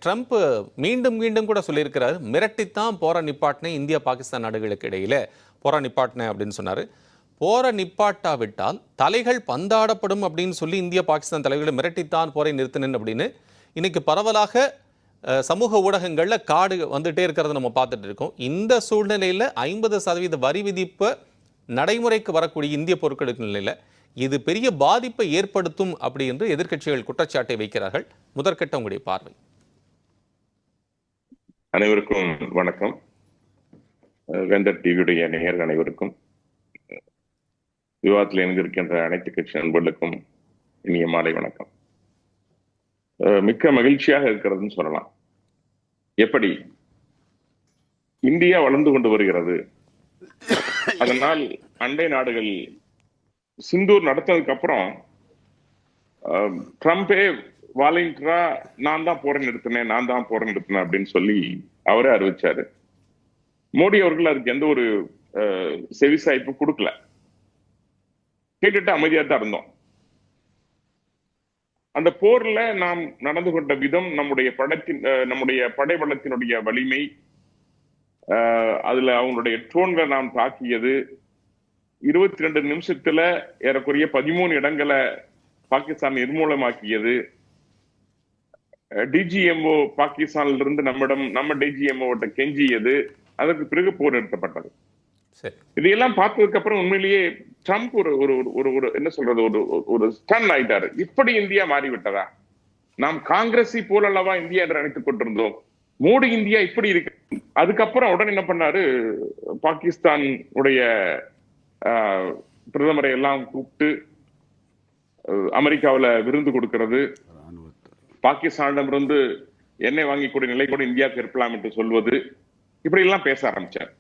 Trump மீண்டும் மீண்டும் கூட சொல்லியிருக்கிறாரு, மிரட்டித்தான் போற நிப்பாட்டினேன் இந்தியா பாகிஸ்தான் நாடுகளுக்கு இடையில போற நிப்பாட்டினேன் அப்படின்னு சொன்னாரு. போற நிப்பாட்டாவிட்டால் தலைகள் பந்தாடப்படும் அப்படின்னு சொல்லி இந்தியா பாகிஸ்தான் தலைவர்களை மிரட்டித்தான் போரை நிறுத்தினேன் அப்படின்னு இன்னைக்கு பரவலாக சமூக ஊடகங்கள்ல காடு வந்துட்டே இருக்கிறத நம்ம பார்த்துட்டு இருக்கோம். இந்த சூழ்நிலையில 50% வரி விதிப்பு நடைமுறைக்கு வரக்கூடிய இந்திய பொருட்களுக்கு நிலையில இது பெரிய பாதிப்பை ஏற்படுத்தும் அப்படி என்று எதிர்க்கட்சிகள் குற்றச்சாட்டை வைக்கிறார்கள். முதற்கட்ட உங்களுடைய பார்வை. அனைவருக்கும் வணக்கம். வேந்தர் டிவியுடைய நேயர்கள் அனைவருக்கும், விவாதத்தில் இணைந்திருக்கின்ற அனைத்து கட்சி நண்பர்களுக்கும் இனிய மாலை வணக்கம். மிக்க மகிழ்ச்சியாக இருக்கிறதுன்னு சொல்லலாம். எப்படி இந்தியா வளர்ந்து கொண்டு வருகிறது, அதனால் அண்டை நாடுகள் சிந்தூர் நடத்ததுக்கு அப்புறம் ட்ரம்பே வாலண்டியரா நான் தான் போரை நிறுத்தினேன் அப்படின்னு சொல்லி அவரே அறிவிச்சாரு. மோடி அவர்கள் அதுக்கு எந்த ஒரு செவிசாய்ப்பு கொடுக்கல, கேட்டுட்டு அமைதியா தான் இருந்தோம். அந்த போர்ல நாம் நடந்து கொண்ட விதம், நம்முடைய படைபலத்தினுடைய வலிமை, அதுல அவங்களுடைய ட்ரோன்களை நாம் தாக்கியது, 22 நிமிஷத்துல ஏறக்குறைய 13 இடங்களை பாகிஸ்தான் நிர்மூலமாக்கியது, டிஜிஎம்ஓ பாகிஸ்தான்ல இருந்து நம்ம டிஜிஎம்ஓ கெஞ்சியது, அதற்கு பிறகு போர் நிறுத்தப்பட்டது. இதையெல்லாம் பார்த்ததுக்கு அப்புறம் உண்மையிலேயே ட்ரம்ப் ஒரு என்ன சொல்றது, ஒரு ஸ்டன் ஆயிட்டாரு. இப்படி இந்தியா மாறிவிட்டதா? நாம் காங்கிரஸை போல அல்லவா இந்தியா என்று நினைத்துக் கொண்டிருந்தோம். மோடி இந்தியா இப்படி இருக்கு. அதுக்கப்புறம் உடனே என்ன பண்ணாரு, பாகிஸ்தான் உடைய பிரதமரை எல்லாம் கூப்பிட்டு அமெரிக்காவில் விருந்து கொடுக்கிறது, பாகிஸ்தானிடமிருந்து எண்ணெய் வாங்கிக்கூடிய நிலை கூட இந்தியாவுக்கு இருக்கலாம் என்று சொல்வது, இப்படி எல்லாம் பேச ஆரம்பிச்சார்.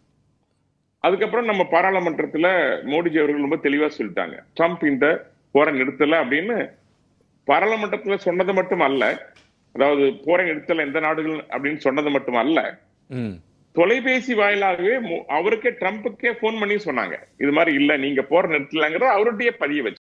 அதுக்கப்புறம் நம்ம பாராளுமன்றத்துல மோடிஜி அவர்கள் ரொம்ப தெளிவா சொல்லிட்டாங்க, ட்ரம்ப் இந்த போரை நிறுத்தல அப்படின்னு. பாராளுமன்றத்துல சொன்னது மட்டும் அல்ல, அதாவது போரை நிறுத்தல எந்த நாடுகள் அப்படின்னு சொன்னது மட்டும் அல்ல, தொலைபேசி வாயிலாகவே அவருக்கே ட்ரம்புக்கே போன் பண்ணி சொன்னாங்க, இது மாதிரி இல்ல நீங்க போரை நிறுத்தலங்கிற அவருடைய பதிய வச்சு.